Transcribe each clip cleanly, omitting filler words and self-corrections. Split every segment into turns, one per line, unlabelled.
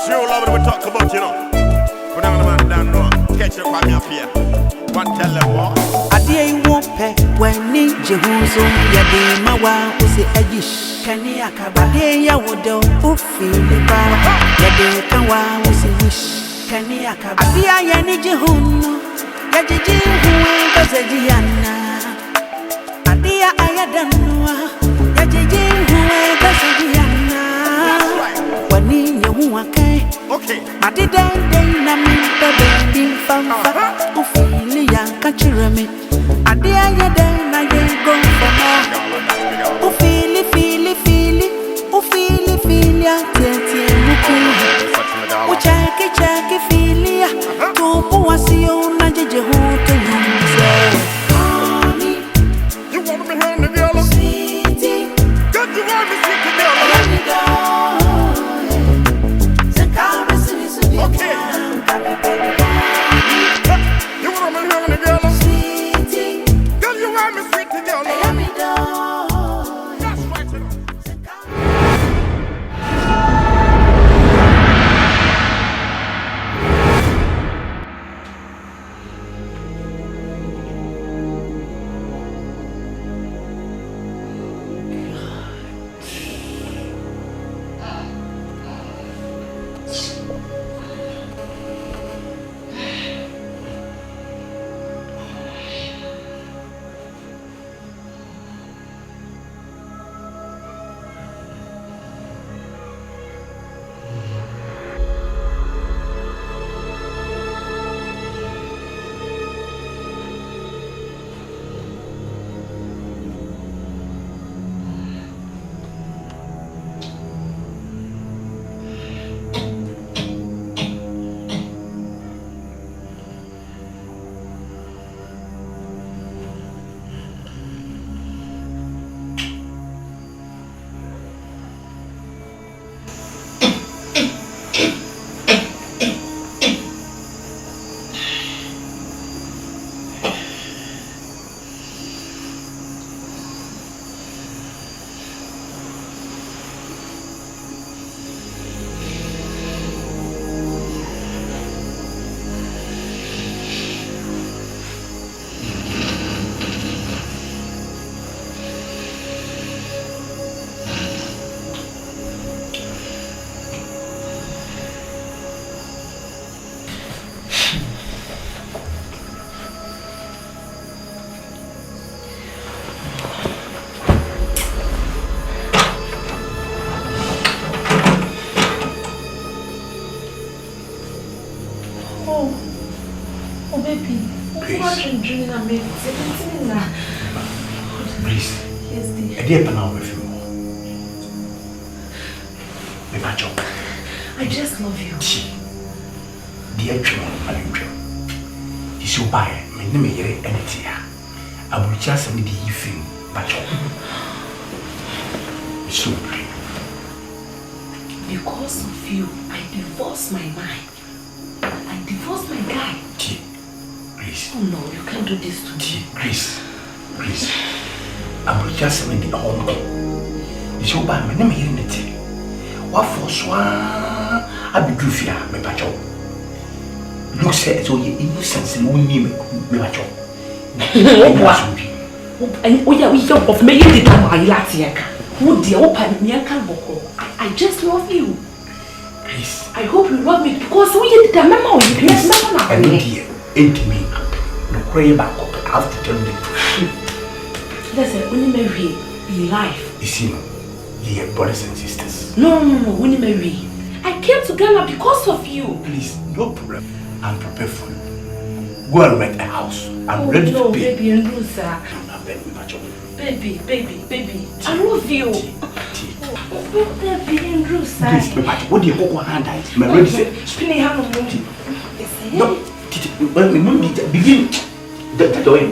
true love we talk about, you know. Put down the man down, no. Kaakyire Kwame Appiah. One tell them what.
Adia you won't pay when need Jehuso, Yadi Mawa, Usi Ajish, Kaniakaba, Adia would do, Ufi, the bar, Yadi Kawa, Usi Wish, Kaniakaba, Adia Yani Jehun, Yaji, who was a Diana, Adia Ayadanua, Yaji, who was a Diana, Wani, Yahuake,
okay.
I didn't name the baby from Ophelia, Kaakyire me. I dare you then I go for more. Ophelia, Uchaki, Philia, to Puasio, Naji, who can
you want me behind the girl?
Sweetie,
Got you want me sweet girl? Okay. You want me behind the girl?
Sweetie,
Girl, you want me sweet girl?
let me know.
That's right, you know.
Oh, baby.
Please.
Yes, dear.
I did pan out with you.
I just love you.
Dear John, my dream. Is you buy my name here anything. I will just need the evening, Bacho. So
because of you, I divorced my mind. I divorced my guy.
Please.
Oh no, you can't do this to me.
Please. I will just need the home. Is you buy my name here anything. What for swan? I be goofy, my Bacho. Look, said so you innocent, and won't name me, Bacho.
And we are of making the time I like. Who dear open me I just love you.
Please.
I hope you love me because we did the memo. You can remember now.
And dear, ain't me. No pray back up. I have to tell you.
Listen, when you marry, be life.
You see, dear brothers and sisters.
No, when you marry. I came to Ghana because of you.
Please, no problem. I'm prepared for you. Go and rent a house. I'm ready to pay.
Baby, and Lusa.
I'm not ready, Macho.
Baby. I love you. Baby, and Lusa.
Please, Macho, what do you go hand? I'm ready to say.
Spinning hand on me.
No, when we begin. The way you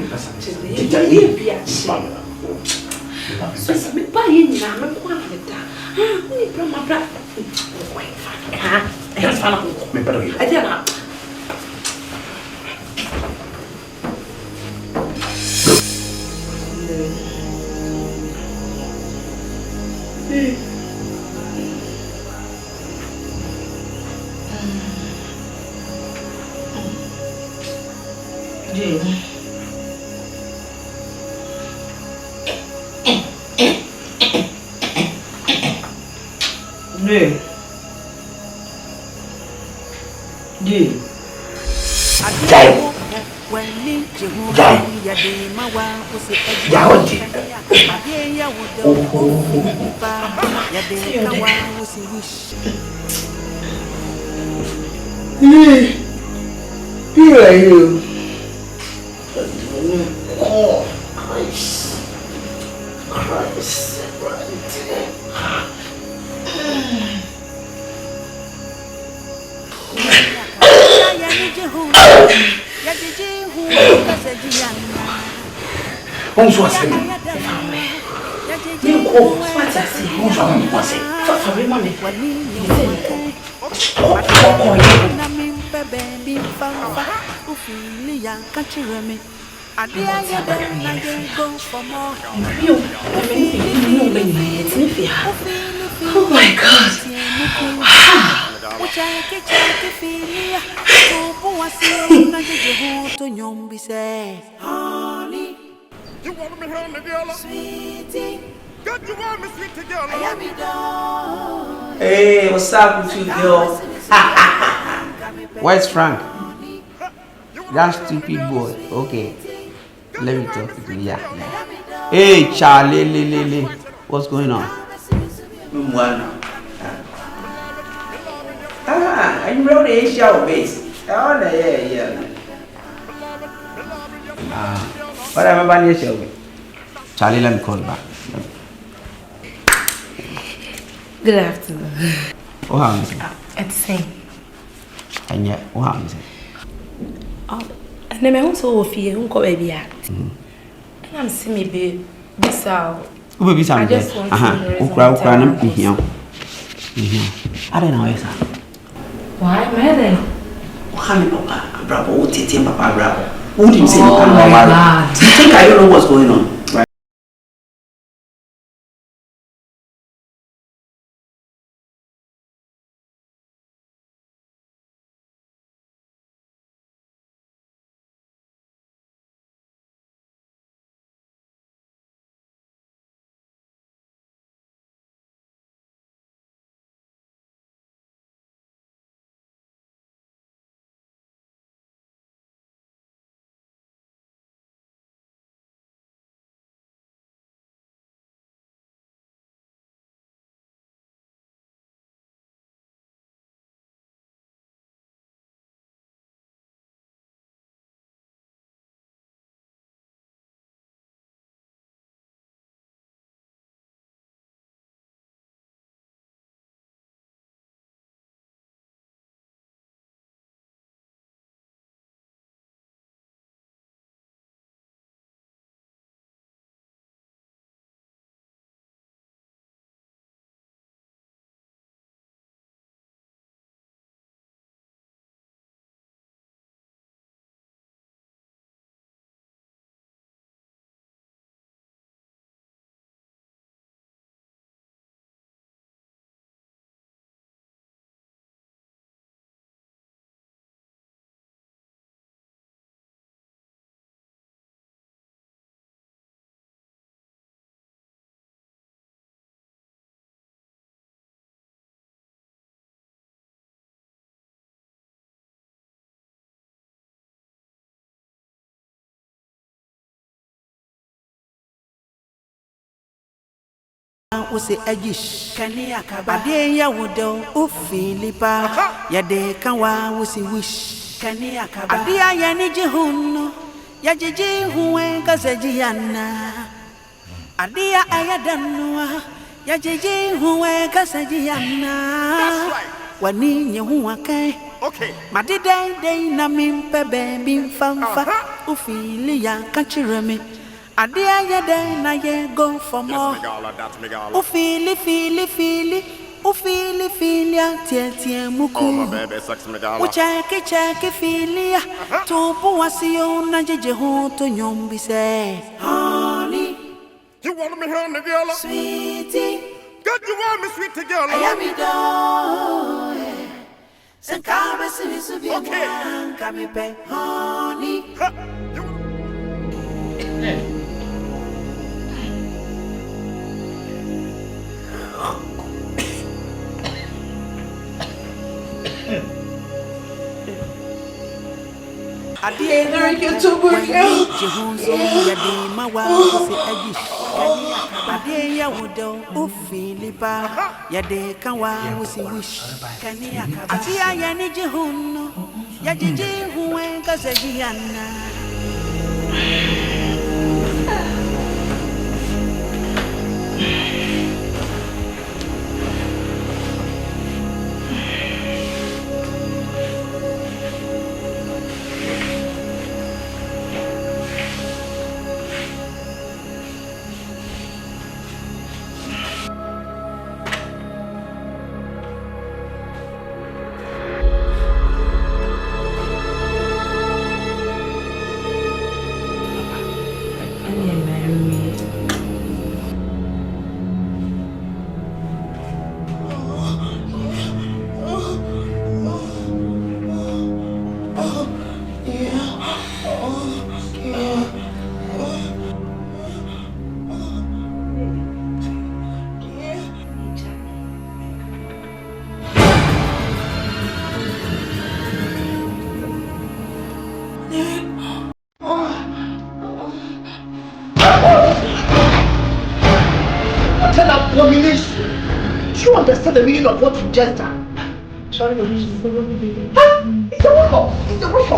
Who are you?
Oh, Christ. Bonsoir, c'est bon.
Oh my God.
You want me here, girl? Sweetie. God, you want me sweet girl?
Hey, what's up with you, girl? Where's Frank? That stupid boy. Okay. Let me talk to you. Yeah. Hey, Charlie, what's going on? Are you ready to show base? Oh, yeah. What am I about to show me? Charlie, let me call you back.
Good afternoon.
What happened?
It's the same.
And yet, what happened?
Oh, and then I also feel who come baby at. And I'm seeing maybe this out.
Who baby sound
I just want to know.
Ukra, here. I don't know, sir.
Why, man?
Papa, bravo, what did you Papa, bravo? Who did you say?
Oh my God.
You think I don't know what's going on? Right? Ose agish Kaniakaba Adeya wodo ufilipa Yade kanwa usi wish Kaniakaba Adeya yani jihunu Yajiji huwe kasejiyana Adeya ayadanua Yajiji huwe kasejiyana Wani nyehuwa kai Madidai na mimpe baby mfamfa Ufili ya kachiremi Adia yede na ye go for more. Ufili tie muku.
Oh my baby, sex me gala.
Ucheke filia. Tupu wasio na jeje hoto nyombi se. Honey,
you want me here, girl?
sweetie,
God, you want me sweet girl?
I am it all.
Okay.
What an abomination! Do you understand the meaning of what you just done? Sorry, it's a work. It's a work.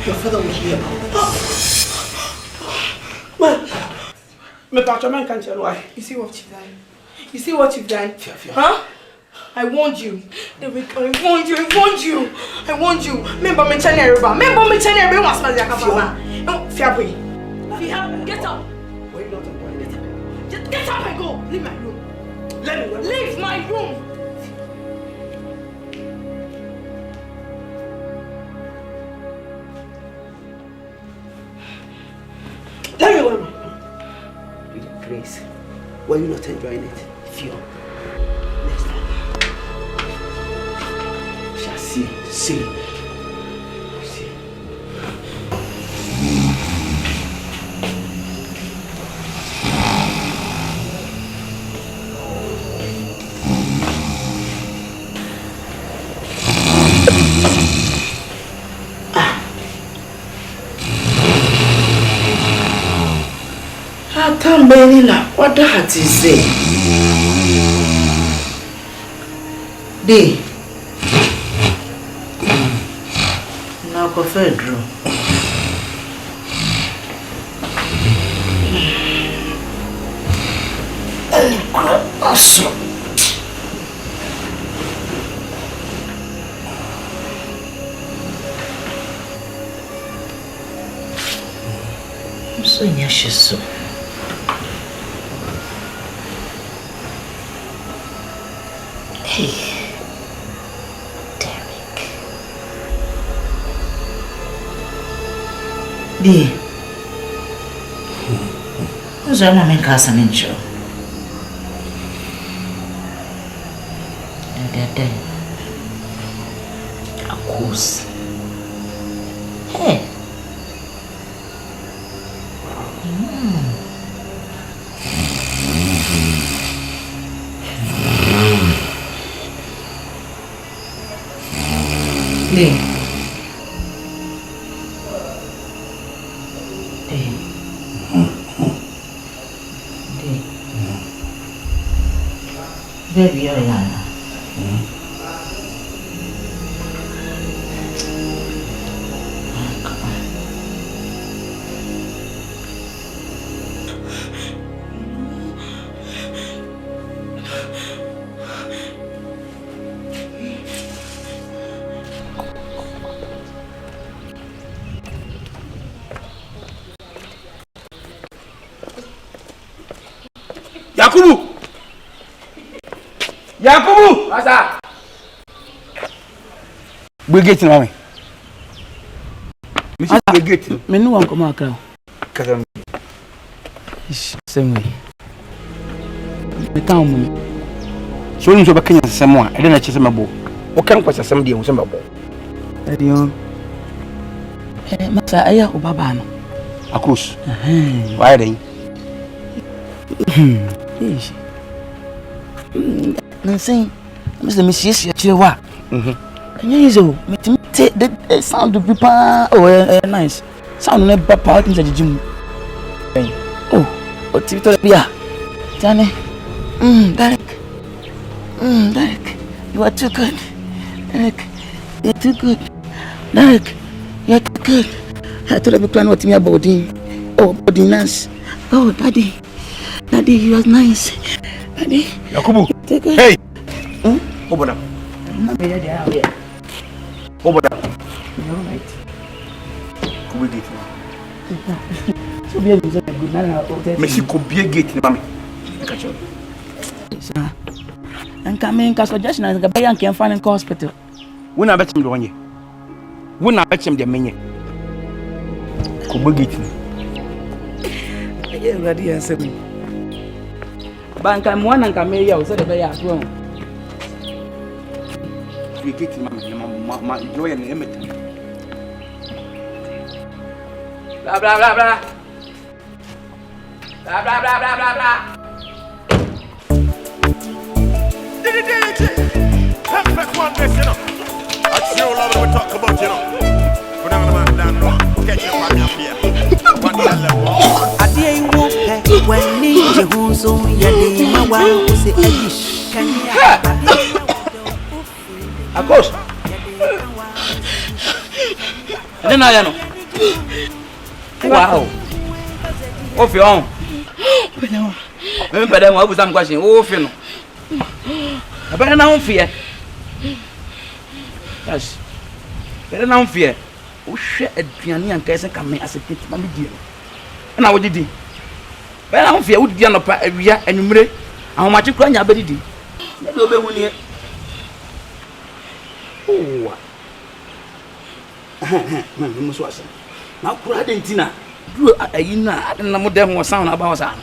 Your father was here.
Man can't tell why. You see what you've done? You see what you've done? Huh? I warned you. I warned you. Remember me telling everybody. What's my Get up. Get up and go. Leave my room. Leave my room. Let me go.
Grace, were you not enjoying it? Fio. Next time. Shall see.
Benila, what that is say? Now go federal. Awesome. So nyashiso. Hey, Derek. Who's your mom in Casamincho? They're dead. Of course. Hey.
Baby, yeah.
Yakubu!
Asa!
We get in, mommy. Miss we get in.
Me no one come out.
Kadam.
Same way. Me town me.
So you so back in someone. I didn't chase my bow. What can pass somebody on some bow?
Adion. Masa aya obaba no.
Across. Why are they?
Yes. Nansen, Mr. Mrs. Chiwa. And you so, me take the sound of people. Oh, nice. Sound of the power into the gym. Oh, what you told me? Johnny. Derek. Derek, you are too good. Derek, you're too good. Derek, you're too good. I told you plan what me about him. Oh, body nice. Oh, daddy, you are nice. Daddy.
Yakubu. Hey. Oboda. Oboda.
You're right.
Kubi gate.
So be a good man.
Messi kubi gate, mami.
Sir. And come in, suggestion as a bayan can find in hospital.
When I bet him the one year. When I bet him the many. Kubi gate.
Yeah, ready and seven. Bank I'm one and come here, so the bay as well.
We get him, my lawyer and Emmett.
Blah blah blah blah. Blah blah blah blah blah blah.
Perfect one, this, you know. That's your love we talk about, you know. Put on the man down, no. Kaakyire Kwame Appiah. One tell them what.
Adie wo pe wani jehuzo yade mawa ose ayish Kaniakaba.
Akos. Then I know. Wow. Off your own. Remember them, I was some question. Off you know. I better not fear. Yes. Better not fear. Oh shit, a piano and case come as a kid, my dear. And I would do. Better not fear, would be on a part every year and you may. How much you cry your baby? You'll be one year. Oh, man, must watch. Now, crying Tina. You know, more than one sound about us.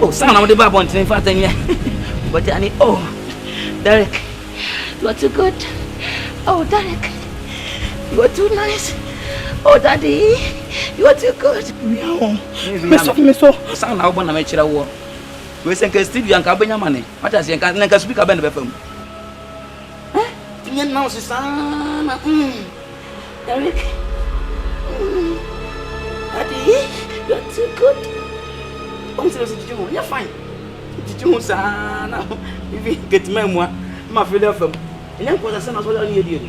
Oh, sound of the Bible in 10 years. But I need, oh, Derek, you are too good. Oh, Derek, you are too nice. Oh, Daddy, you are too good. Me so. Sound how one amateur war. We send Steve and Cabana money. What does you can speak about the film? You know, son. Derek, Daddy, you are too good. You're fine. Did you son? If you get memoir, my feeling of them. And then, what I said, I was already here.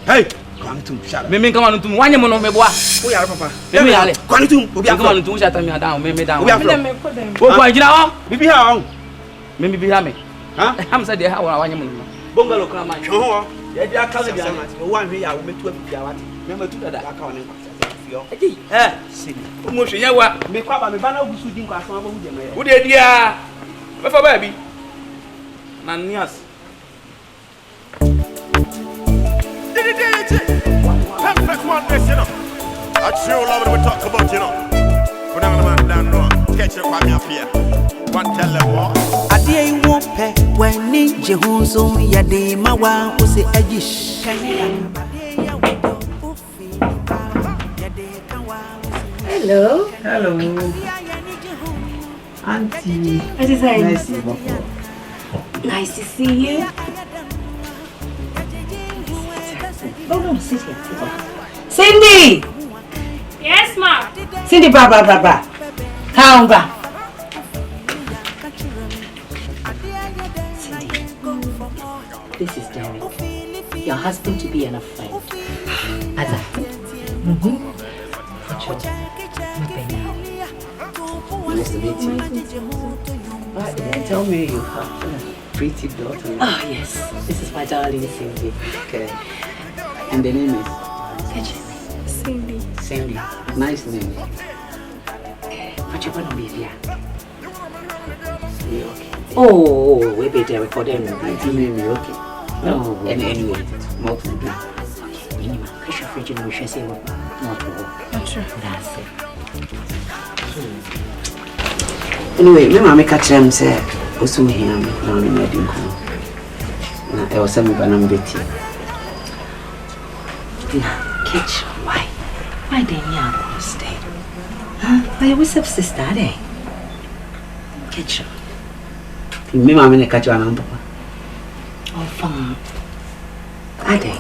Hey, come to shut. Maybe come on to 1 year on me. We are papa. Maybe come to shut me down. Maybe down. We are put them. Why, you know, maybe how? Maybe behind me. Huh? I'm said, how I want you. Bungalow come on. Oh, yeah, I can't. One way I will make 12 hours. Remember to that account. See, almost a what? Make up my banner who shooting class. Who did ya? Before baby? None, yes.
Perfect one, this, you know. That's your love we talk about, you know. Put on the man down, no. Kaakyire Kwame Appiah. One tell them what.
Adie wo pe wani jehuzo yade mawa ose ayish Kaniakaba.
Hello.
Hello. Auntie.
Nice
to see you.
Nice to see you. Oh no, sit here. Cindy!
Yes, ma.
Cindy, bra. Come back.
Cindy, this is Derek. Your husband to be and a friend. Ada.
Nice to meet you. Tell me you have a pretty daughter.
Oh, yes. This is my darling Cindy.
Okay. And the name is?
Cindy.
Cindy. Nice name.
What you gonna be here?
You okay?
Oh, we be there recording.
Nice name, you okay?
No.
And anyway, multiple.
Okay, minimum. Push your fridge and we shall say what.
Not all.
Not sure.
That's it.
Anyway, my mama catch them say, "Osu me here, me na me wedding ko." Na e was me banam beti.
Now, catch. Why? Why didn't you stay? Huh? Why always have sister, eh? Catch.
Me mama ne catch wana papa.
Oh, fun. Ade.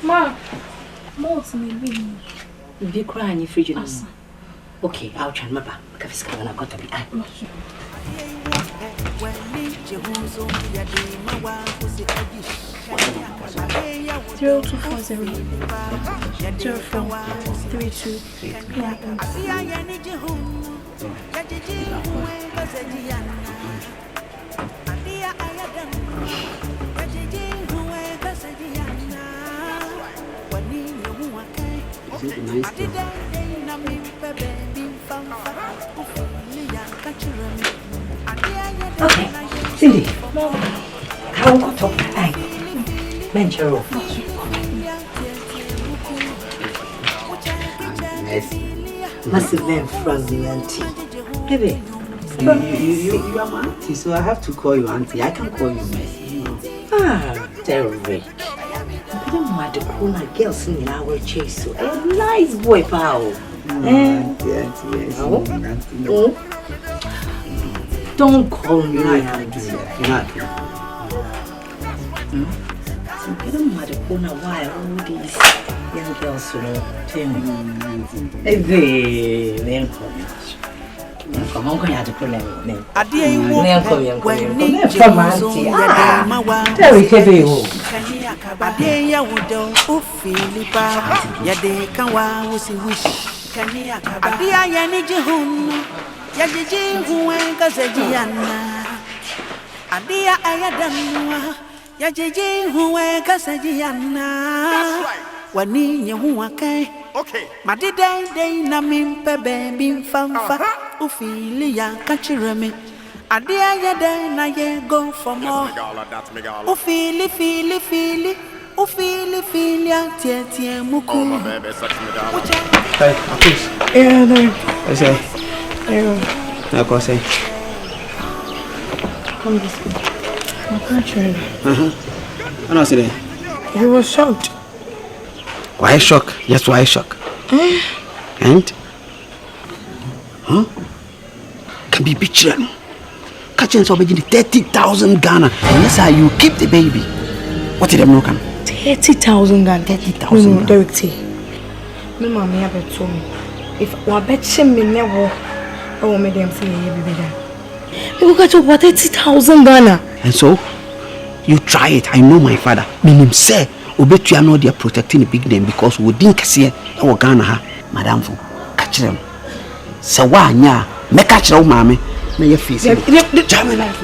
Ma, what's me being?
If you cry in your fridge, okay, I'll try my back. Because I'm going to be.
0240 0432.
Okay, Cindy. How got top? Hey, Menchero. Must have been from the auntie. Baby.
You are my auntie, so I have to call you auntie. I can call you Messi.
Ah, Derek. I don't mind the corner girl singing our chase. So a nice boy, pal.
Yes.
Oh. Don't call me auntie.
You're not.
I don't mind the corner why all these young girls tell me. Hey, come on, go to call them.
Okay. Madide na mimpe baby famfa ufili ya kachire me adia ye de na ye go for more ufili tie muku
Hey, please.
Yeah, no.
I say.
Yeah.
I go say.
Come this way. I can't try it.
I know say.
He was shocked.
Why shock? Yes, why shock? And? Huh? Can be picture. Catching so many 30,000 Ghana. And yes, you keep the baby. What did them know?
30,000 Ghana.
30,000.
No, Derek T. My mommy have told me. If I bet me never, I will make them say baby that. We will get over 30,000 Ghana.
And so, you try it. I know my father. Meaning say. Obetu ya no they are protecting the big name because we didn't see e wo Ghana ha madam fo catch them se wa anya me catch them mama na ye face German life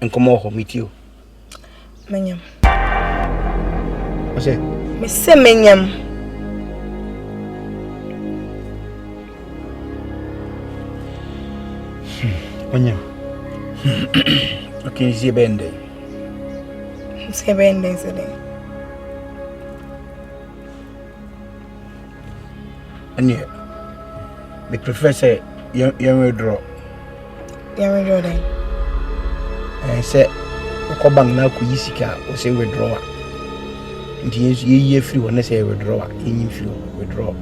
and come over meet you.
Menyam.
What's it?
Me say menyam.
Menyam. Okay, see bende.
See bende today.
And yeah, the professor, you withdraw.
You withdraw then.
I said, Okobang now could Yisika or say withdraw. And ye free when I say withdraw, in free withdraw.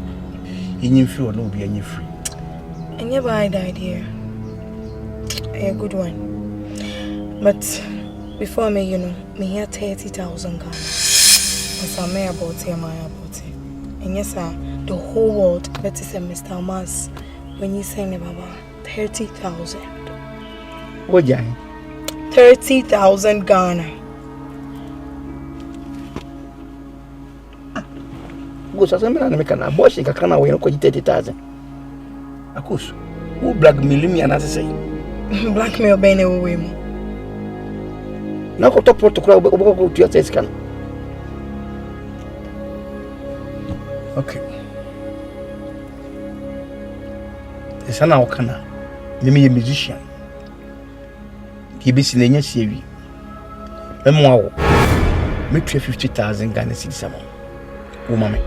In free or no be any free.
I never had the idea. A good one. But before me, me here 30,000 Ghana. Yes, I'm about it, and yes, sir, the whole world, that is Mr. Mas, when you say Baba, 30,000.
What, Jai?
30,000 Ghana.
Go to some American abortion, I can't wait for 30,000. Of course, who blackmail me and I say,
blackmail Benny away.
Now, go to protocol to your test can. Okay. The son of Okana, me a musician. He be seen in your series. Memoir, make 50,000 Ghana cedis. Woman.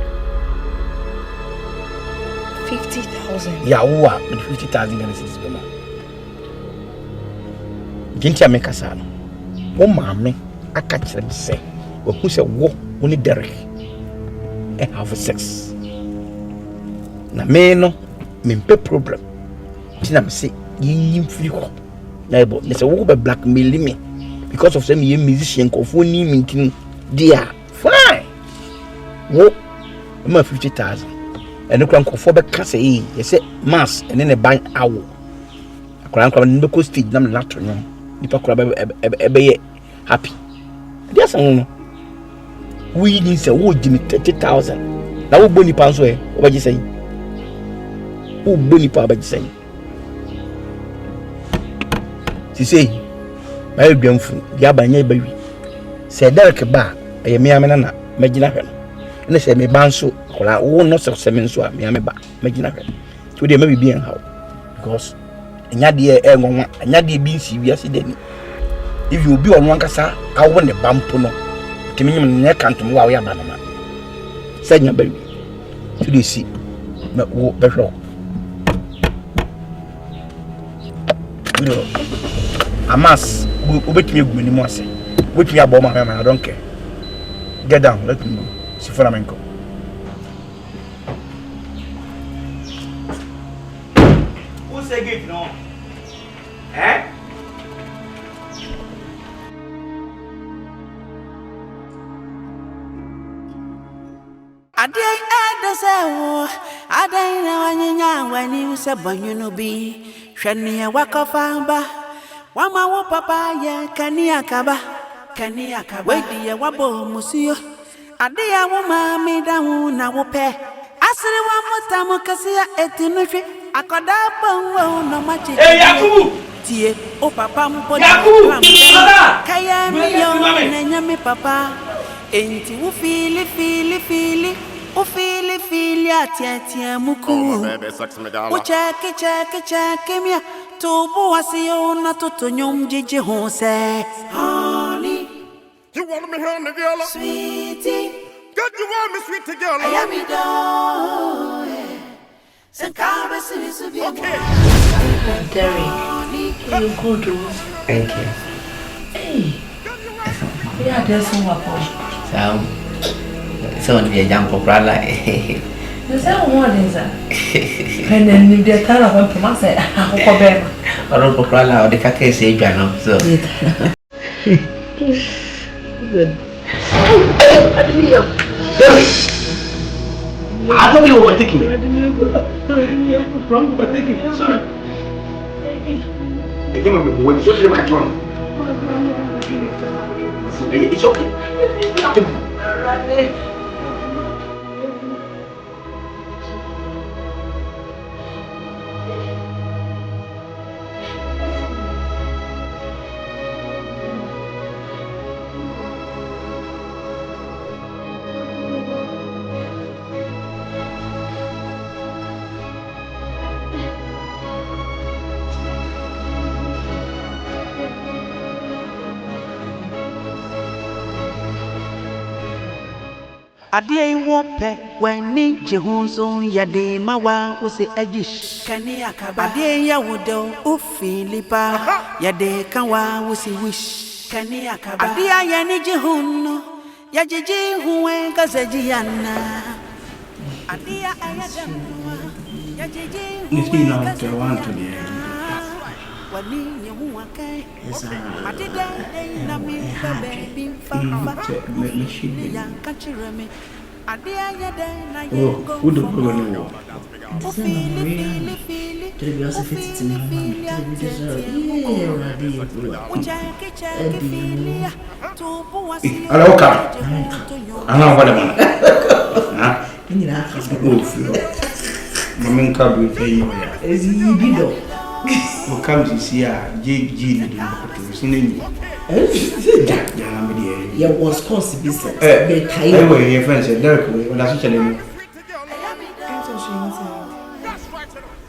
50,000.
Yeah, who are 50,000 Ghana cedis. Gintia make a son. Oh, mammy, I catch them say, or who said, walk only Derek and have sex. Na me no, me pay problem. Tina me say, you free ho. Neighbor, they say, who be blackmailing me because of some musician confounding me. Dear, fine. What? I'm 50,000. And the crank for the casse, you say, mass, and then a bank owl. A crank on the coast, I'm not on. If I could be happy. Yes, I know. We need to would give me 30,000. Now, Bonnie Pounds way, what you say? Who Bonnie Papa say? She say, my beautiful, Yabanya baby. Said Derek Bar, I am Yamana, Magina. And they say, me banso, or I will not such semen so, me am a back, Magina. Today may be being how because. Nyadi e nyadi bi nsi then if you be on one kasa I want the bampo no timi nyim ne kantom wa we aba no ma sanya baby to dey see me wo behro amas obetumi egumani mu ase obetumi abo ma I don't care. Get down, let me go. Si for amenko. Who say gate no? Eh?
Adai adasewo adai na wanyanya wani usebonyu no bi hwene wakofamba wama wo papa ye Kaniakaba wedi ye wabo musio adai wo mami dawo na wo pe asiri wa mutamu kasia etinutwe akoda bonwo no machi
Yakubu
tie o papa mpo
Yakubu
kaya mi yo na nyame papa enti wo fili o fili atiatia muku o check me to bo asio na toto nyom jeje ho se honey
You want me here, girl?
sweetie
God, you want me sweet girl?
I am it all Sankara sisi
Okay.
Derek, you good.
Thank you.
Hey, yeah, there's some
So, someone be a jump for brother.
Is that one is that? And then if they tell of him, I say,
I don't for brother or the Kaakyire say, Jano. So,
good.
I don't know overtaking me. Wrong overtaking me. Sorry. When you say my turn, it's okay.
Adia wope when ni jehunzo ya de mawa ose ajish Kaniakaba adia ya wodo ufilipa ya de kanwa ose wish Kaniakaba adia ya ni jehunno ya jiji huwe kasejiana adia ayadanwa ya jiji
huwe kasejiana
wani nyehuwa kai matida na mimba baby mfafa ya kachireme adia yada na yengo
What comes is here, J.G. and
yeah, was considered.
Anyway, your friend said, Derek, when I said,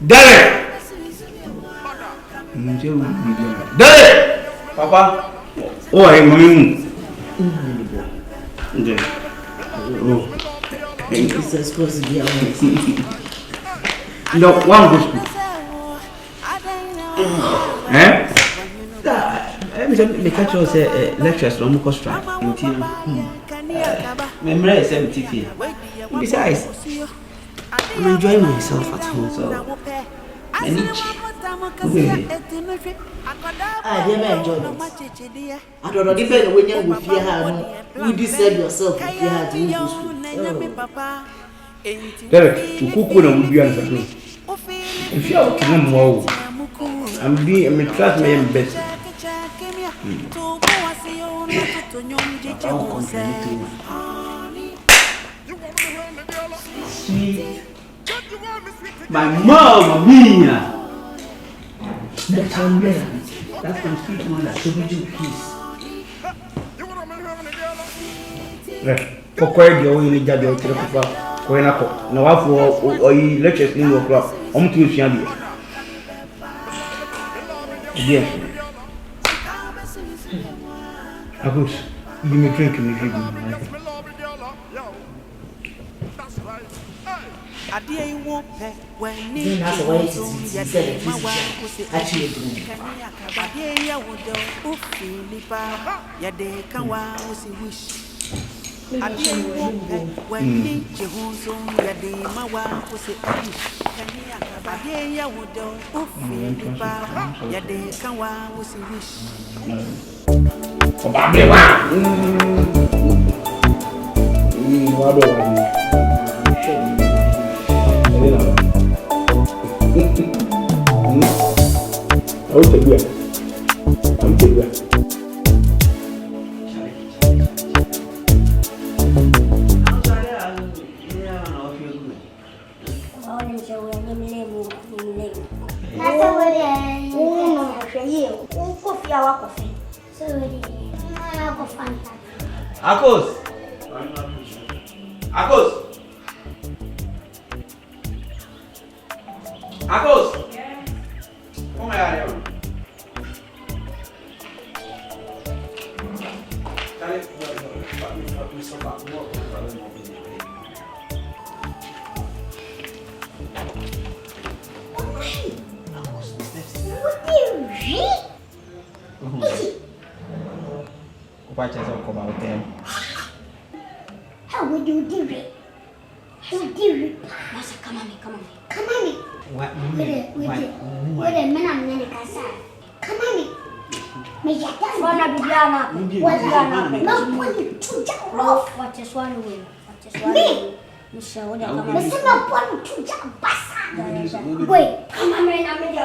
Derek! Derek! Papa? Oh, I'm going. Oh,
it's supposed to be
no, one goes. Me catch us lectures no more strike until memory is empty. Besides, I'm enjoying myself at home, so I need
I never enjoyed it. I don't know, depend when you with your hand, you deserve yourself if you had to use
Derek, to cook when I would be answered. If you are to know more, I'm being a class my best. Sweet. My mom, Mia. That's how that's the sweet one that told you peace. For quite the only job you're going to now, for lectures in your club, I'm too young. Yes. Agus, give me drink and you drink.
That's the way it is. Actually,
Akos. Akos. Akos. Come here.
How would you do it? How would you? Masa, come on me. What? Wait a minute, I'm going to come on me. Me jata. Wana bibiana. Wana. No, put it to jump off. What is one way? Me. Michelle, what come on? Mister, no, put it to jump. Basa. Wait. Come on, man. I'm going to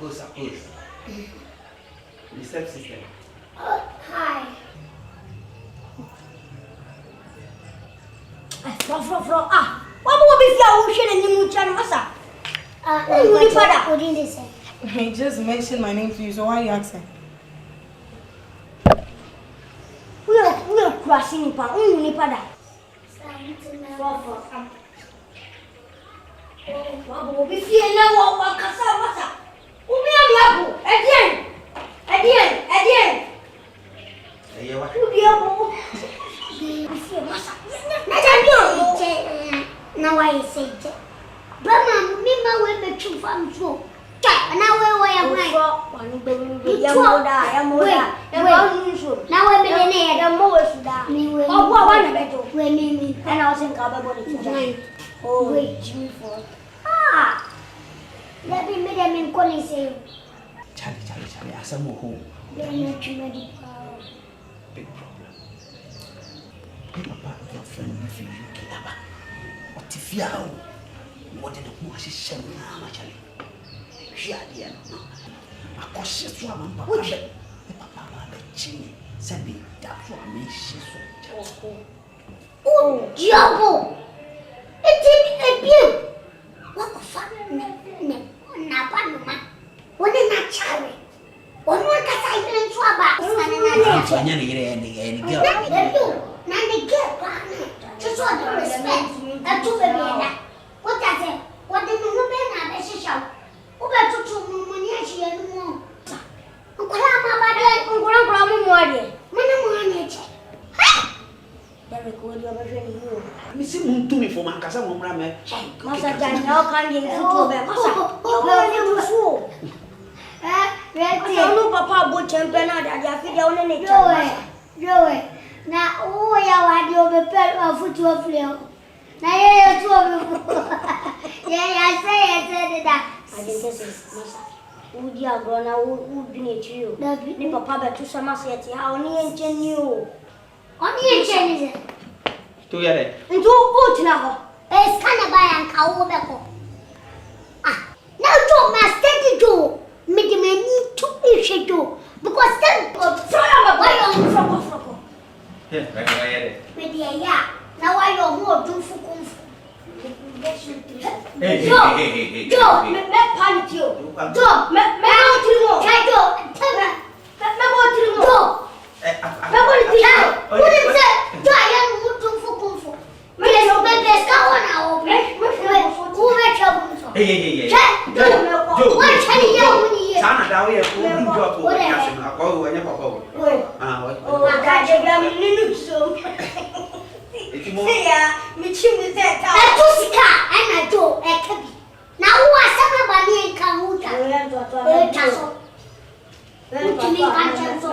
Akos. The stepsister.
Hi. Fro. Ah. What will be your ocean and you chan masa? What did they say?
He just mentioned my name to you, so why are you asking?
We are crossing pa. Nipada. What will be here now? What kasa? Again.
Hey, what?
Now I say, Brahma, me, my way, the two from so. And now where I am, one baby, now I'm in the most that me will. Oh, one better when me and I was in Kababoni. Oh, wait, Jimmy for. Ah, let me make them in calling say.
Charlie, I said, home.
They're not too ready.
Big problem. Papa, your friend, if you get up. What if you are? What did the motion send me, Charlie? Shadia, a cautious woman, Papa, the chin, send me that for me.
Oh, Diabo! It's a view. What the fuck? Napanuma. What is that child? What was I even swab? Nanny get just want to respect. I took the what does it? What did you know? I shout. Who got to money? She had more. Uncle Grandma, very good, you are very new.
Miss him to me for my cousin, Mamma.
Master, now can't get to them. Papa, but champion, I feel only Joey. Now, oh, yeah, you have a pet of foot to a flail. Now, two of yeah, I say that. I think this is Master. Would you have grown out? Would be near you? The papa to some city, how only in you. Only in Chinese.
To get it.
And two now. It's Kanaba and Kawabeko. Ah, now, Joe, my steady Joe. Made me need to issue Joe. Because then, yeah. Now I don't more do for Kung Fu. Hey, Joe, let panic you. Joe, let me go to you. Let me go to you. What is it? Joe, I am looking for Kung Fu. Let's go on now. Who let you? Hey, what can you do?
Sana dawa ya kuondoa hapo kasema kwa hiyo wenyewe kwa
oh I got you nini so yeah michimu zeta atusika ana do ekabi na huwa sana bani nkamuta taso mtimi kancha so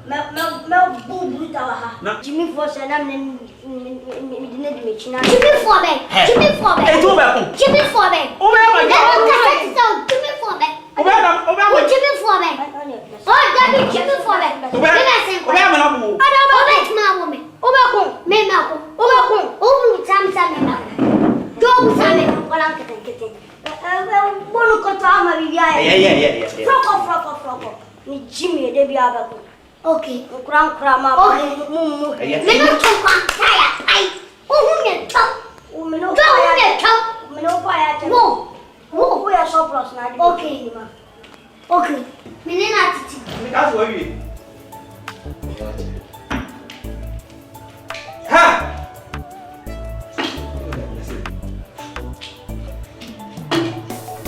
la bubu tawa Jimmy for sana midine dimechina Jimmy for me Jimmy for me Jimmy for me o me Jimmy for me Jimmy for me oh Daddy Jimmy for me Jimmy, they be able. Okay. Grandma, mumu. Me no talk on fire. I. Oh, me talk. Me no talk. Me no fire. Who are surplus now? Okay, ma. Okay. Me no attitude.
Me that's what you. Ha.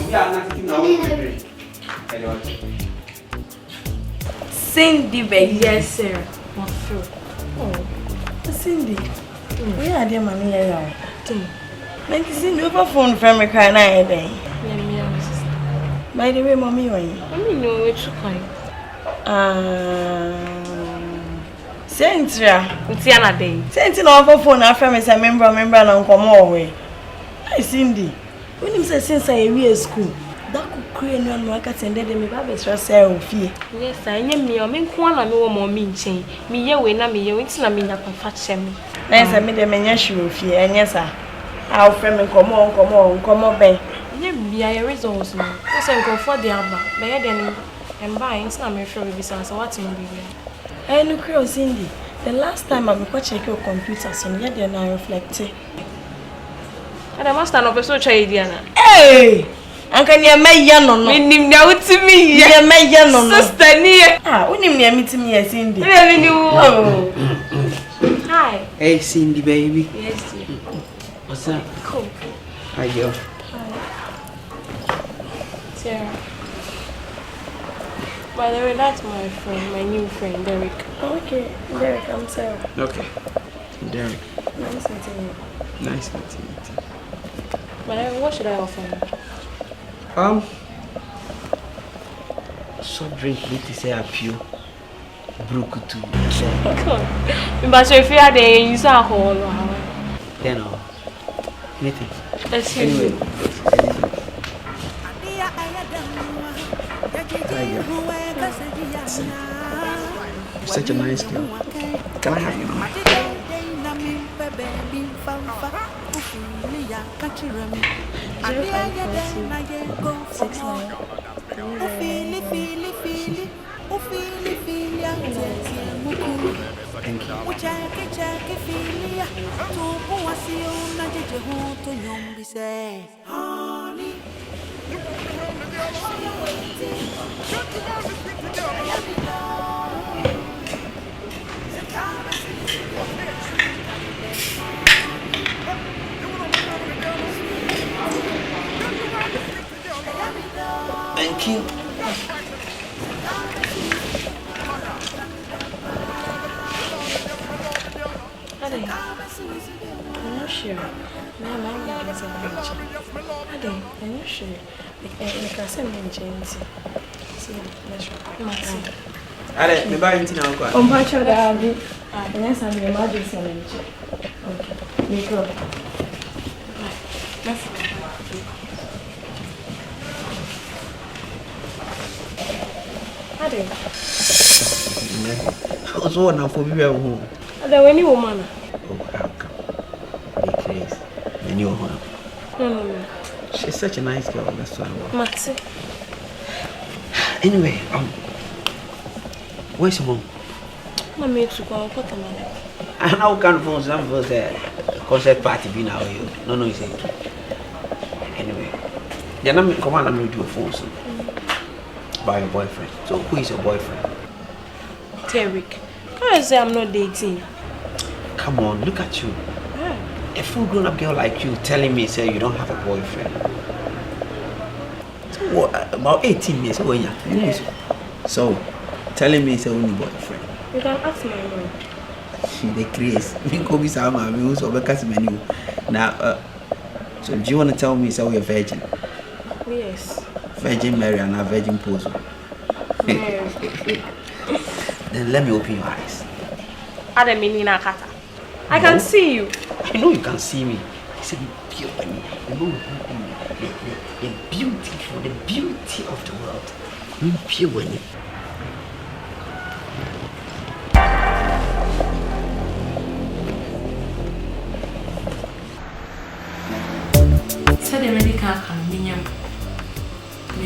Yeah, nothing now.
Cindy, yes, sir. Oh, Cindy. We are dear money here. Like Cindy, over phone from me crying I day. By the way, mommy, I mean, no, it's fine. Centra, it's another day. Sending over phone after me, I remember, and come away. Hi, Cindy. When you say since I was school. That could create no work attended me Babes Rosel fee. Yes, I am me or me one or no more mean chain. Me ye when I me ye went to me up and fetch me. Yes, I made a menagerie fee, and yes, our friend and come on, bay. Ye be a resource, man. Yes, I go for the album, by then and buying some sure will be some so what's my baby. I know, Crow Cindy. The last time I go check your computer, so yet then I reflected. And I must stand up a so try, Diana. Hey! And can you make young? We name now to me, you make young sister near. Ah, we name near me to me, Cindy. Really new. Oh, hi.
Hey, Cindy, baby.
Yes, dear.
What's up?
Cool.
Hi, girl.
Sarah. By the way, that's my friend, my new friend, Derek. Okay, Derek, I'm Sarah.
Okay. Derek.
Nice meeting you.
Nice meeting you.
What should I offer you?
Soft drink, let me say a few. Brukutu.
But if you are there, you saw a whole.
Then, anything.
Anyway.
You're such a nice girl. Can I have your number? Thank you.
I'm not sure. I'm not sure. Like I said, I'm
me buy anything now.
I'm not sure that I'll be. Yes, I'm the emergency manager. Okay. Micro.
I was one now for me at home.
There were any woman.
Oh, how come? Be crazy. The new one.
No.
She's such a nice girl. That's why I want.
Maxi.
Anyway, where's your mom?
My mate to go out.
I now can't phone some for the concert party be now. No, you say. Anyway, then I'm come on. I'm going to do a phone soon. By your boyfriend. So who is your boyfriend?
Derek. How is it I'm not dating?
Come on, look at you.
Yeah.
A full grown-up girl like you telling me, say you don't have a boyfriend. So what? About 18 years old, yeah. So telling me, say only boyfriend.
You can ask my mom.
She the craze. Me go be some man. Me also be casting menu. Now, so do you want to tell me, say you're virgin?
Yes.
Virgin Mary and a virgin Pozo. Then let me open your eyes.
I can see you.
I know you can see me. I said pure money. The beautiful, the beauty of the world. Pure money.
Said the medical can me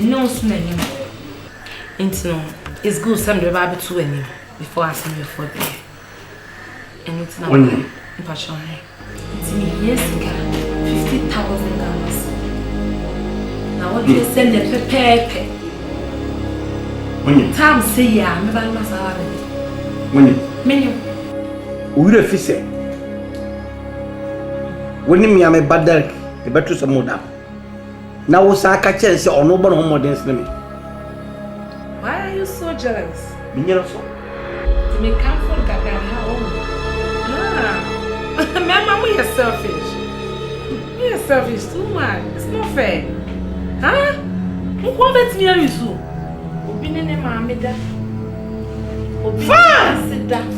no soon anymore. It's good some the Bible to any before I see you for there. And it's not passion. It's me yes, 50,000 dollars. Now what do you send the pepe?
When
Tom say yeah, me ban masa.
when
Menu.
we refuse. When me am a bad dog, the better some more down. Now was I catch and say, or no one more than me.
Why are you so jealous?
Me also.
To me come for Ghanaian Twi. Mama, we are selfish. We are selfish too much. It's not fair. Huh? Who wants me to you? Obinene mama da.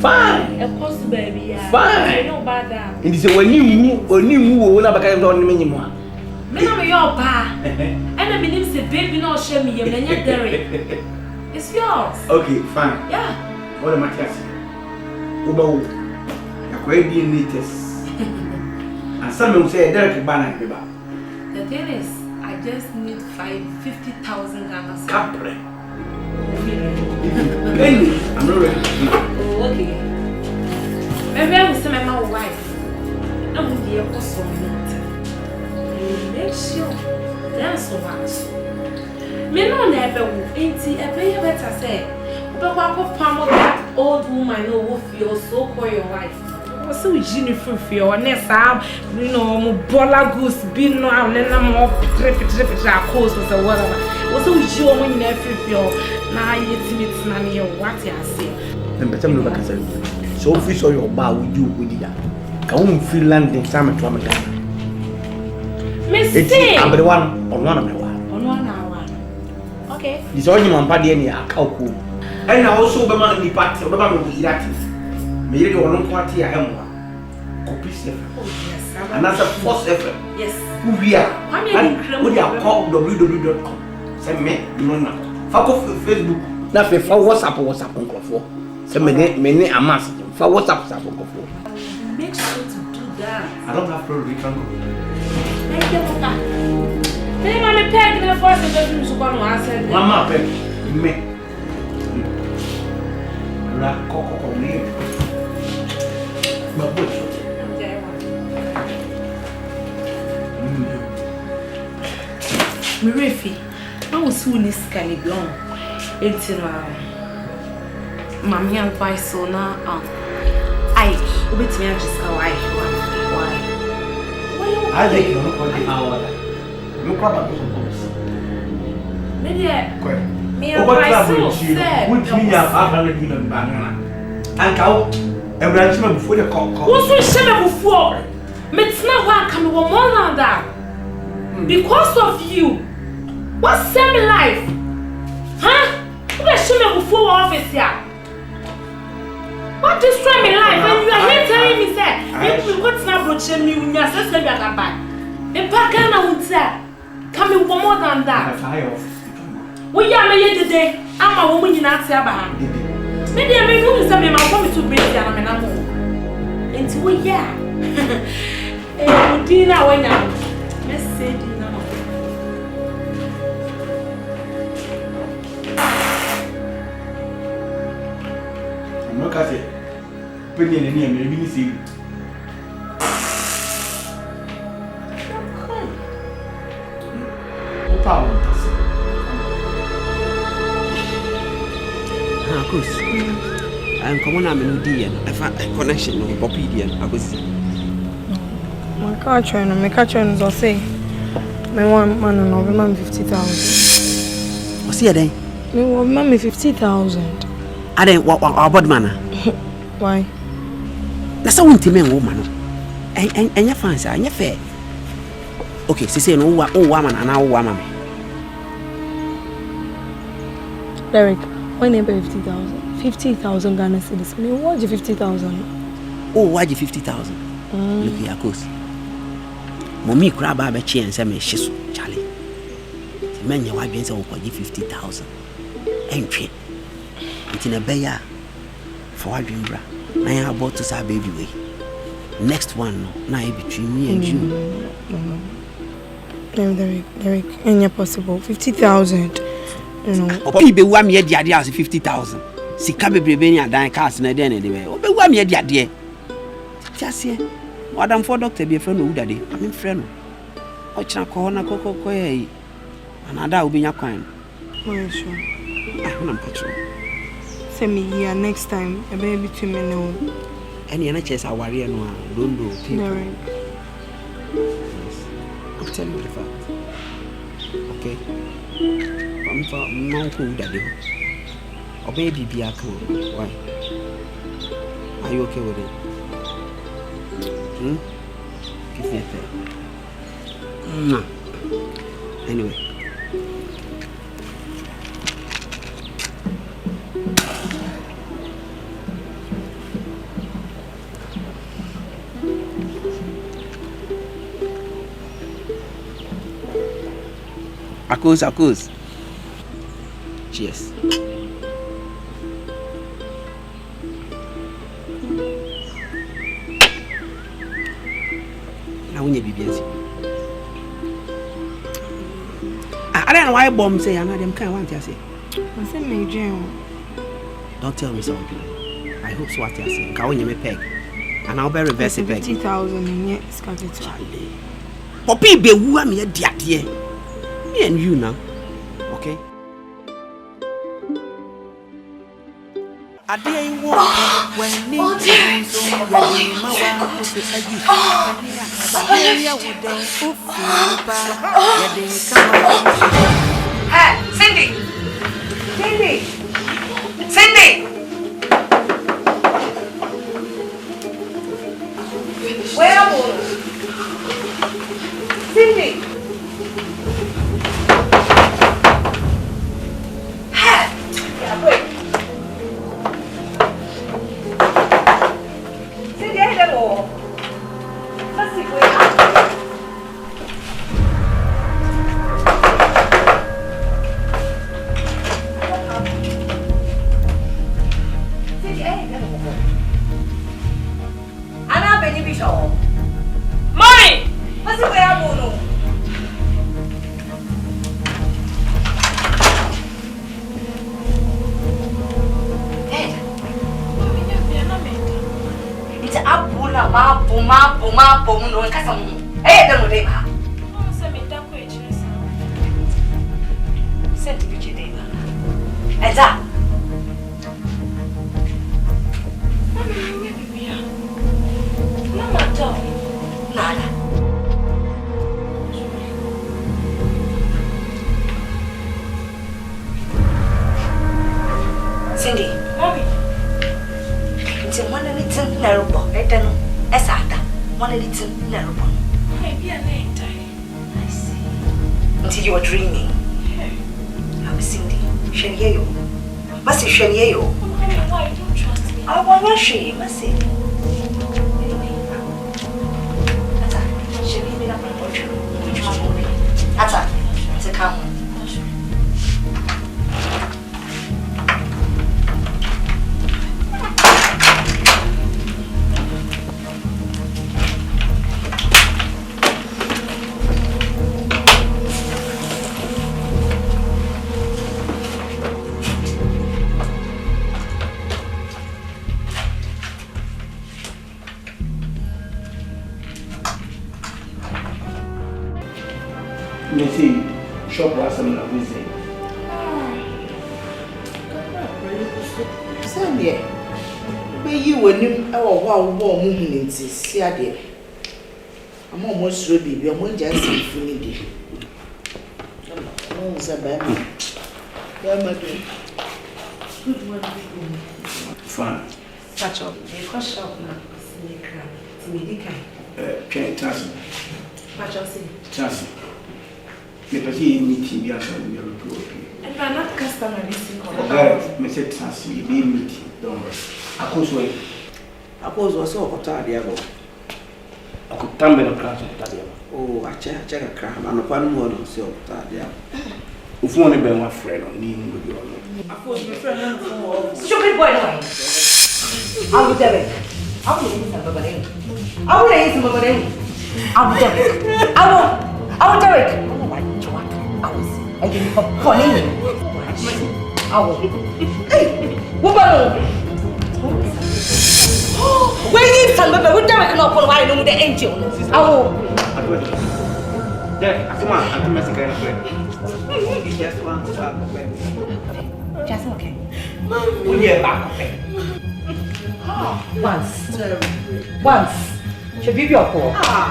Fine.
Of course, baby.
Fine.
No bad.
And this is when you will not back on me anymore.
Me no me your pa. And I mean say baby no share me. You menye Derek. It's yours.
Okay, fine.
Yeah.
What am I saying? Oba, I quite be in latest. And some will say Derek Banner.
The thing is, I just need 50,000 Ghana.
Capre. Penny, I'm not ready.
Oh, okay. Maybe I will say my wife. I will be a person. Make sure that's so much. Me no never will. Ain't it? I better say. But what that old woman who feel so for your wife? So we genie for your next you know, bola goose, be no, and then I'm more trip, course or whatever. Also, we show when you never feel now it's nanny or what you say.
Then better look back and say, so if you saw your bar with you, with that. Can we feel landing time to America?
Miss say.
I'm the one on one of my one.
On 1 hour. Okay.
This all you man party any akauku. And also be man ni party, be man we irati. Me yiri the one party a hemwa. Copy safe.
Oh yes.
And that's a first effort.
Yes.
Who we are?
And
we are called www.com. Say me, you know now. Fako Facebook. Na fe fa WhatsApp nkrofo. Say me amas. Fa WhatsApp nkrofo.
Make sure to do that.
I don't have problem, we can go.
Thank you, Papa. Hey, mommy, peg the first and doesn't so come answer.
Mama, peg me. La coco me. Ma boy.
Mirefi, I was soon this kind of long. It's Mammy and Twi so now. I wait me just why?
I think you don't want the hour. You probably don't.
Maybe me and
Twi
so said.
Which me have 100 million banana. And cow, and ranchman before the cock.
What's we shame before? It's not one coming more than that. Because of you. What's same life? Huh? Who shame before office here? What destroy my life? And you are here telling me, sir, what's not broaching me when your sister is a bad? The Pagana would say, coming more than that. We are made today. I'm a woman in Atsaba. Maybe I may move some of my woman to bring down an animal. Into a year. Dinner when let's say dinner.
I'm not saying. Penny and any maybe see.
I'm coming on a D and a connection of Poppy and I was.
My car trainer, my car trainer will say, my one man and over man 50,000.
What's here then?
Me one man 50,000.
I didn't walk about manner.
Why?
That's a winter man woman. And your fancy, and your fair. Okay, she say no woman and our woman.
Derek, when you pay 50,000? 50,000 Ghana cedis. Me what's your 50,000?
Oh, why you 50,000? Look here, course. Mommy crab a chair and say me she's Charlie. The man your wife say will give 50,000. Entry. It's in a bayer for what dream bra. Now I about to say baby way. Next one now between me and you.
No, Derek, ain't possible. 50,000. You know.
People want me at the idea of 50,000. See, Cabby Brebania dying cast in a den anyway. Oh, but want me at the idea. Just here. Madam for doctor be a friend of daddy. I mean, friend. Watch na corner coco coy. Another will be your coin.
Oh, sure.
I'm patrol.
Send me here next time. A baby to me no.
Any NHS are worried no. Don't do people. I'm telling you the fact. Okay. I'm for my cool daddy. Or baby be a cool. Why? Are you okay with it? Give me a pen. Anyway. Akos. Cheers. Now we need BBS. I don't know why bomb say I know them kind want to say.
I say me dream.
Don't tell me something. I hope so what you say. Can you me peg? And I'll be reverse it peg.
50,000 in yet scattered.
Poppy be who me a dear. Me and you now. Okay?
Hey, Cindy! Where are you? Cindy!
Ana Benny Bishop. Mine! What's the way I'm going? It's a pula, mapo, no, and Cassam. Hey, don't they have? Sent to Richard Deva. And that. Mama, don't. Nada. Cindy. Mommy. It's a 1 little narrow book. I don't know. As I 1 little narrow book.
Maybe a night time.
I see. Until you were dreaming. I'm Cindy. Shenyeyo. Must Shenyeyo.
Why you don't trust me?
I want to shame. Must say. That's it's a come.
See, shop was a visit.
Sunday, be you when you are moving in Siadia. I'm almost ready. We are going to see Finity. Oh, Sabana. Good one.
Fine.
Catch up. They crush up now.
Can't touch me.
Catch up.
Touch me. Meeting you are and
I'm not customer listening.
me said Sassy, be meeting. Don't worry. I was wait.
I was so tired.
I could tumble a class of Tadia.
Oh, I check a crime and upon more than so tired.
If one of them were friend on leaving with you.
Stupid boy, no. I will do it. I will eat some bubble. I will eat some bubble. I will do it. I will do it. I didn't for funny. I will. Hey, woman. When you some bubble, we don't know for why no the angel. I will.
There, I come on,
Just one.
Just okay.
we are back.
Once. Should be your call.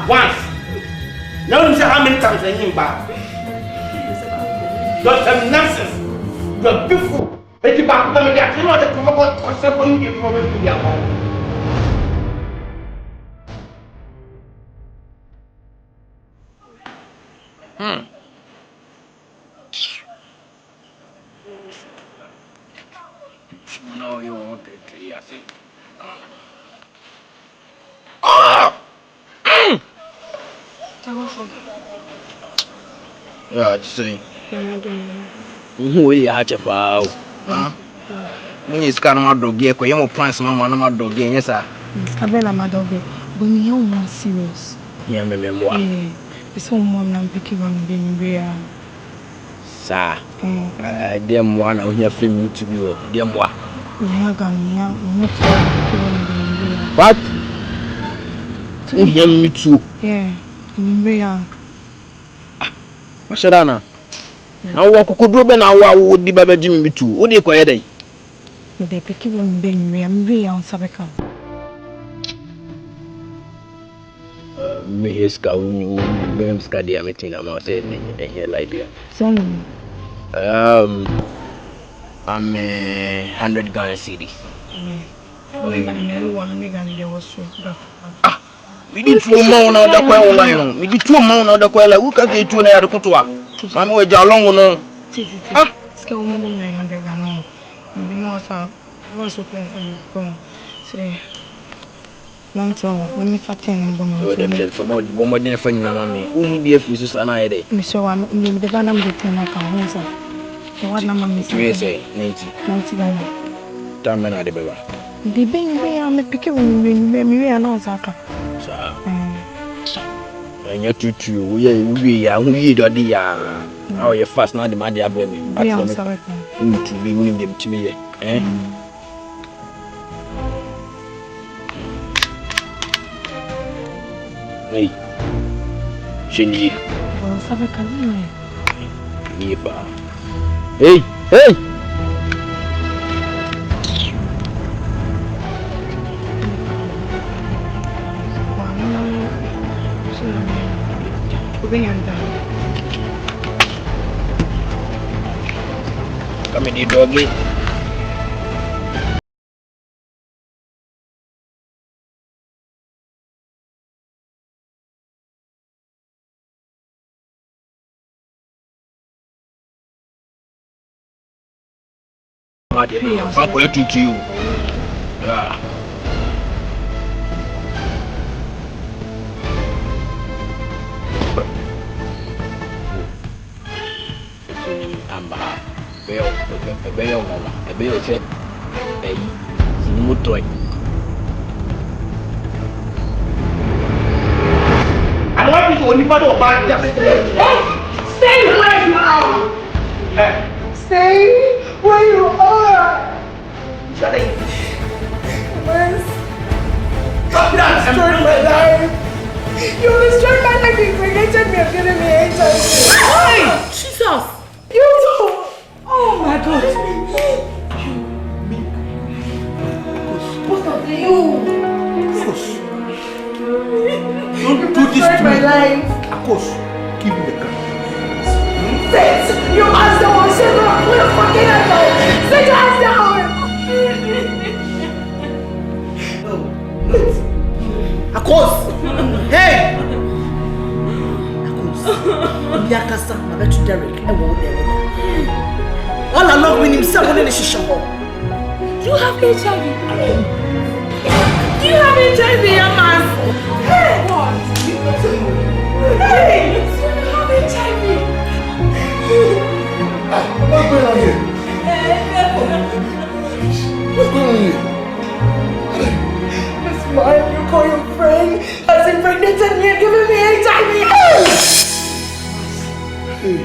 Once. Now you say how many times I came back? You're some nonsense. You're beautiful. But you back to me, you know the concept for you from your home. No, you won't get it. Yes. Yeah, just saying. Who will you have a bow? When you scan my dog, you can plans my one of my dog, yes, sir.
Abela Madobe, but you are more serious.
Yeah, memoir.
It's someone I'm picking on being real.
Sir, dear one of your film to you, dear moi. What? Hear me too.
Yeah, real.
What's that now? Now, what could do when I would be by Jimmy too? What do you call it?
They pick you on being real on Sabeca.
Me is going to study everything about it here like that. I'm 100 Ghana cedi. We did 2 more now the quail line. We did 2 more now the quail. Who can get 2 and a couture? I'm with your long one.
Skill 900 Ghana. Once open go. Say, when me fatting
for more than a friend, only be a few and I day.
Miss one, the Ghana with 10 accounts. What number Miss?
You say 90
Ghana.
Tamana de Beba.
The baby, I'm picking me announce.
Sir. And you're too, we are the how you fast now the man they have me.
I'm sorry.
To be winning them to me, eh? Hey, Shinji.
Well, Sabaka,
hey, hey! Come in, doggy. I'll put it to you. Yeah. I want you to only part of my
stay where you are. Stay where you are.
Shut it.
Stop that! Destroyed my life. You destroyed my life. You impregnated me and given me HIV.
Hey! Jesus!
You too! Oh my God! Both of you!
Don't do this to
my life.
Of course, give me the gun.
Sit! You asked the one, shut up! Put a fucking hand out! Sit your ass down!
Of course! Hey! Of course. Biakasa, I bet you Derek, I won't there. All along with himself, when he shisha home.
You have HIV. You have HIV, young man.
Hey! What? Hey! You have HIV!
What's going on here? What's going on here?
This man you call your friend has impregnated me and given me HIV!
Hey,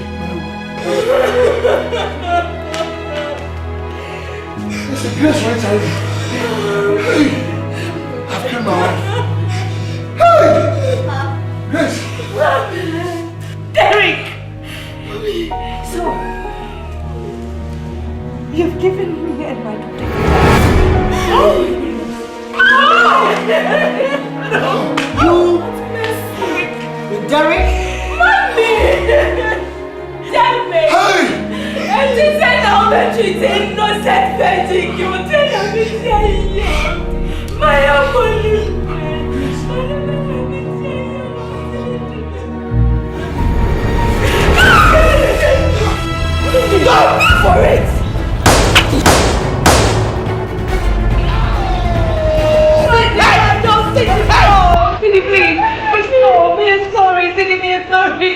it's a grace for HIV. Hey, I've killed my wife. Hey! Grace!
Derek! So, you've given me and my daughter.
You, Derek?
Mommy! Derek!
Hey!
And she said now that she's innocent virgin, you tell her me my uncle. Don't be for it! Don't take it off! Please, please! No, me sorry, Cindy, me sorry!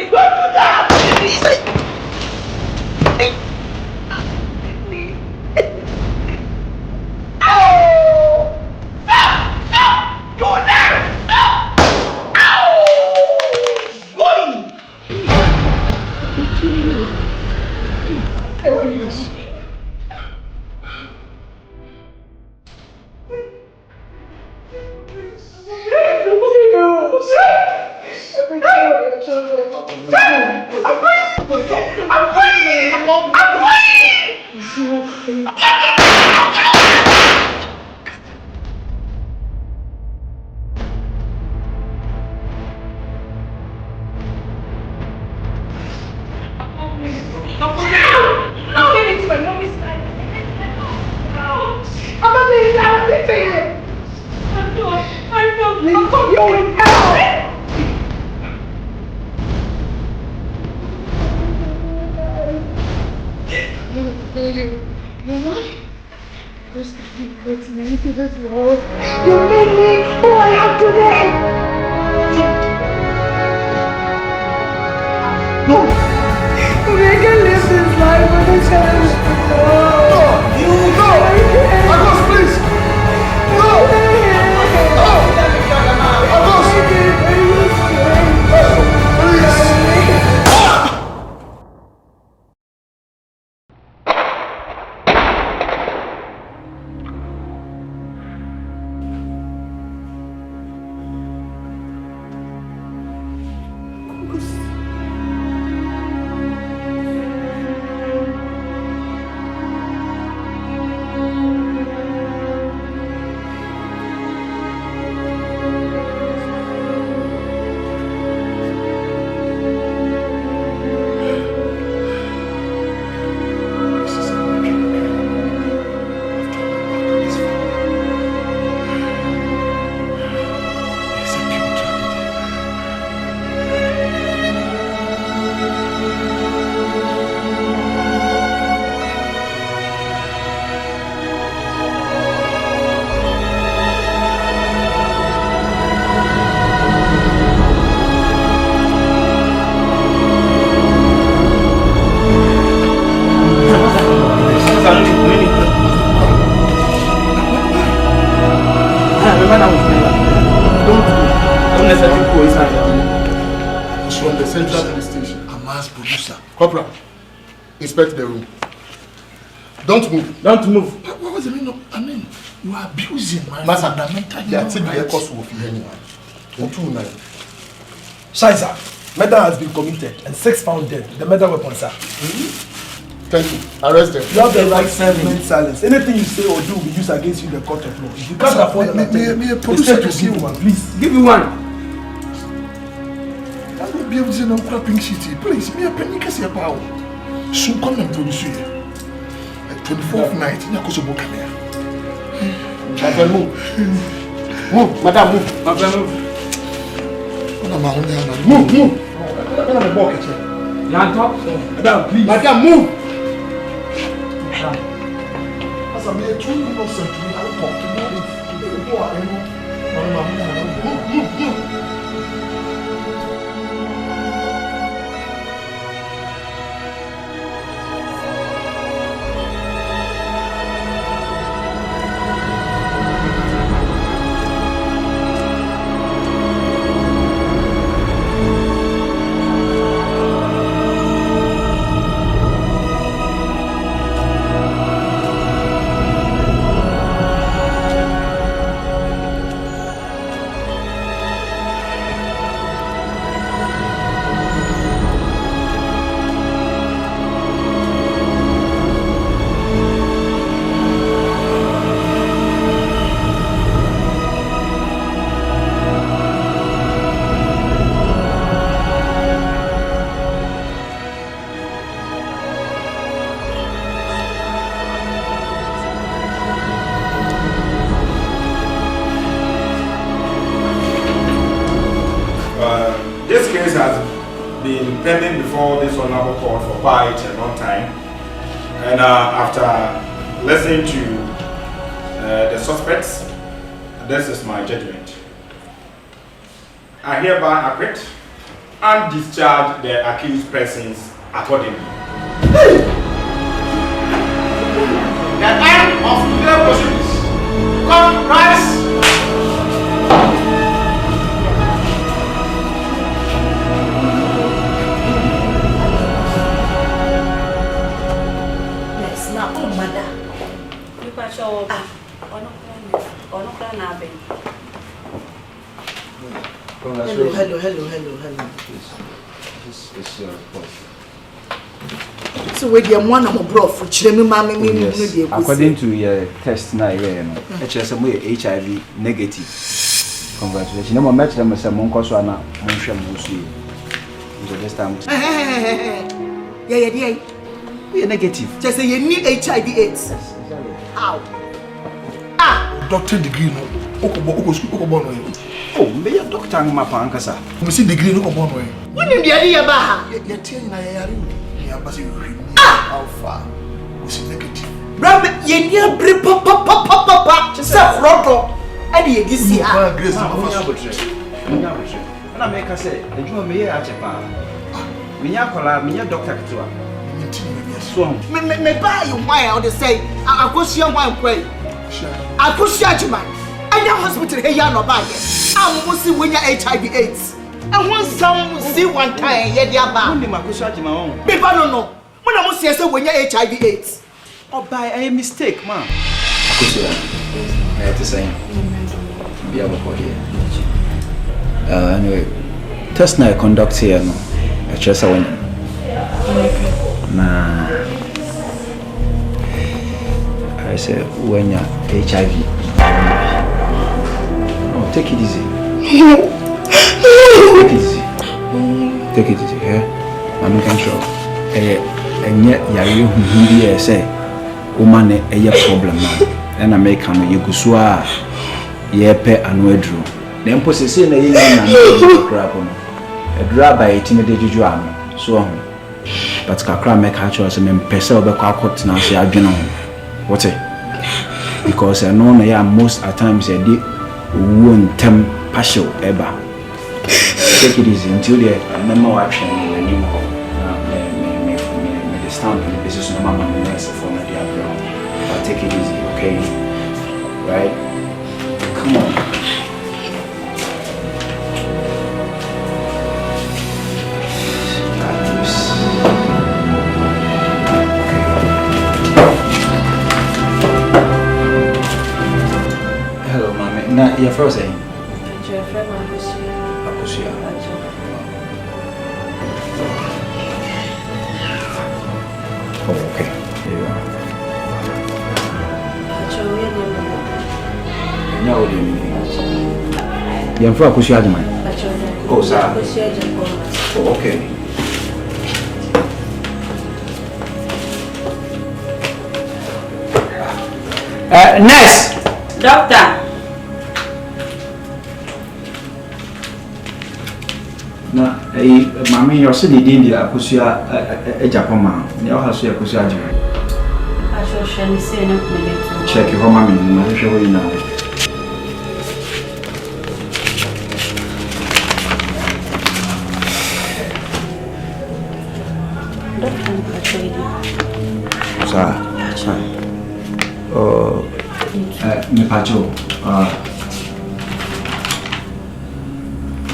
You made me who I am today!
No!
We can live this life with each other.
No! You no! Marcos, please!
when I was there. Don't necessarily go inside.
From the central police station. A mass producer. Corporal, inspect the room. Don't move.
Don't move.
What was the meaning of? I mean, you are abusing my fundamental rights.
Sir, murder has been committed and 6 found dead. The murder weapon, sir.
Thank you. Arrest them.
You have the right to remain silence. Anything you say or do will be used against you in the court of law. If you can't afford
me a producer to see
one, please.
Give me one.
I will be able to know crapping city. Please, me a penny case your power. Soon come and produce you. 24th night, you go to book here.
My friend, move. Move, madam, move. My friend, move.
Move.
Madam, please.
Madam, move. As I'm here, too innocent to me, I'll talk to you. Move.
This case has been pending before this honorable court for quite a long time, and after listening to the suspects, this is my judgment. I hereby acquit and discharge the accused persons accordingly. The end of the proceedings. Come, rise.
Hello.
This is your report.
So we dey one am bro for chire me
According to your test now, HSM HIV negative. Congratulations. No more match them say mon koso ana mon hwem musu. So this time.
Yeah.
We are negative.
Just say you need HIV/AIDS. How?
Doctor degree no. Okobo no.
Oh, me a doctor ngma pa ankasa.
Me see degree no okobo no.
When you dey ya ba ha?
Ya tie na ya yare. Ya ba se we alpha. We see negative.
Bra me ye ni abre papa. Say frodo. E dey gisi ha.
Grace ma fa.
Na me ka say, edwuma me ye a chepa. Me nya kola, me nya doctor kitwa. So,
me buy you why I would say akosia why kwai. Akosia juma. Anya hospital here ya no buy. Am mo si wonya HIV/AIDS. And one some see one time ye dia ba.
Ni makosia juma won.
Me ba no. Mo na mo see say wonya HIV/AIDS.
Oh, by a mistake, man. Akosia. I had to say. Be able to here. Anyway, test na conduct here no. I just saw one. Nah, I said when you're HIV. Oh, take it easy. Take it easy, yeah? I'm control. And yet, you say, woman, a problem, man. And I make him you go swa, ye pay and withdraw. Then possessing a young crap on a drab by intimidated you. So, but kakra make her choice and pesa over court now say I've been on. What's it? Because I know I most at times I did won't tempt partial ever. Take it easy until the memo action in the new home. May the stamp in the business of Mama next for the but take it easy, okay? Right? Come on. your first saying?
Your friend
Akusia. Oh, okay. Here you are. No, you're from Akusia, man. Oh, sir. Oh, okay. Nurse!
Doctor!
Na, mami, you're sitting in the Akusia, a Japoma. You also have Akusia. Check your home, mammy, and I'll show you now. Sir. Oh, me pacho.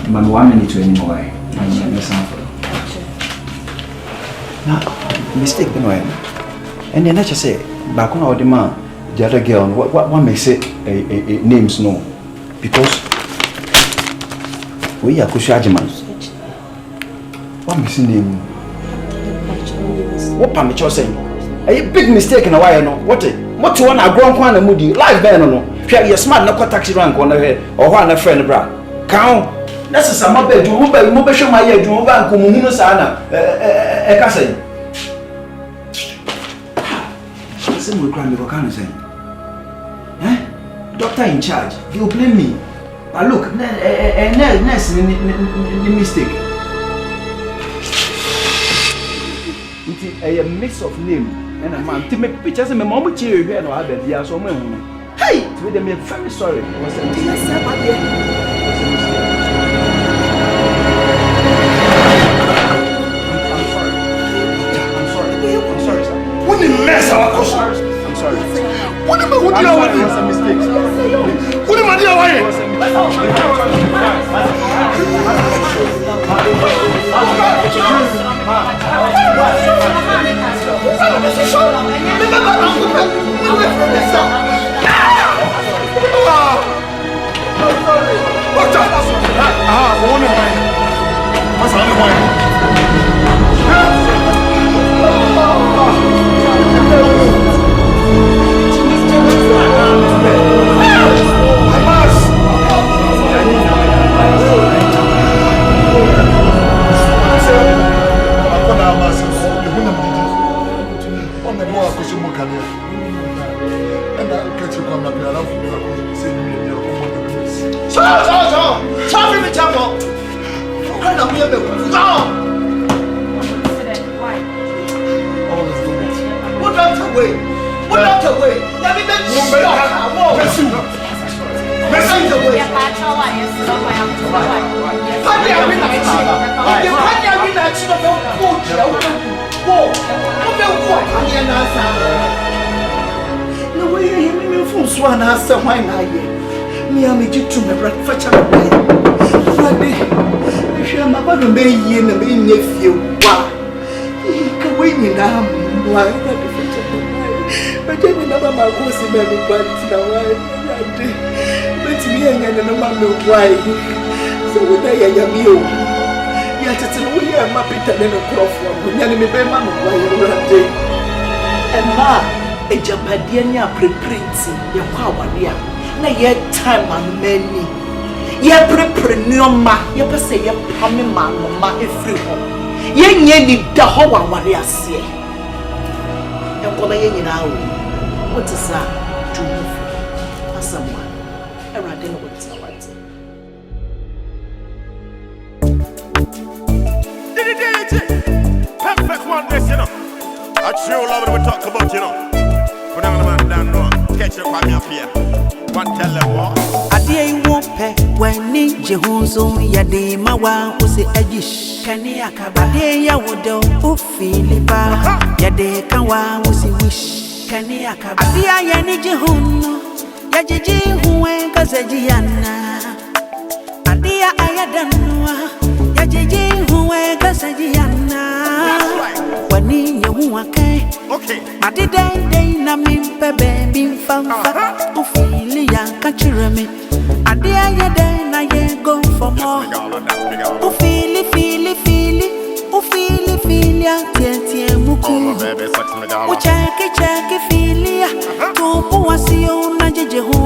Man, 1 minute to anymore. I'm now, mistake, you know, and then I just say, back on our demand, the other girl, what makes it names no? Because we are Kushajiman. What missing name? What permit saying? A big mistake in a while, no? What to one a grown one and moody life ban no? Share your smart no taxi rank on the head or one a friend bra. Count. That's a summer bed, you move show my head, you move and come sana. A cousin. Listen, we can't be what say. Eh? Doctor in charge, you blame me. But look, nurse, mistake. It's a mix of name and a man to make pictures and my mom cheer here and have it. So, hey, to them, I'm very sorry. I'm sorry, sir. What did you mess up? I'm sorry. What did you do? It was a mistake. What did you do? It was a
so when I am you, yet it's a way I'm up in the Crawford, when you may be mamma while you're running. And ma, a Japadiania pre-printing your power, dear. Na yet time and many. Ye pre-prenuma, ye per se, ye pammy man, ma, a free home. Ye need the whole one, what I say. And what I in our what is that to move as someone? I rather know what's not.
Perfect one, this, you know. I true love we talk about, you know. Put down the man down, no. Catch it, Kwame Appiah. One tell them what.
Adie wope when ni Jehuzo yade mawa ose agish Kaniakaba adie ya wodo ufilipa yade kawa ose wish Kaniakaba adie ya ni Jehuno ya jeji huwe kazaji yana adie ayadanwa ya jeji huwe kazaji yana wani nyehuwa kai adide na mimpe baby mfamfa ufili ya kachireme Adia ya de na ye go for more. O feel ya tie muku. O check filia. To po wasi o na jeje ho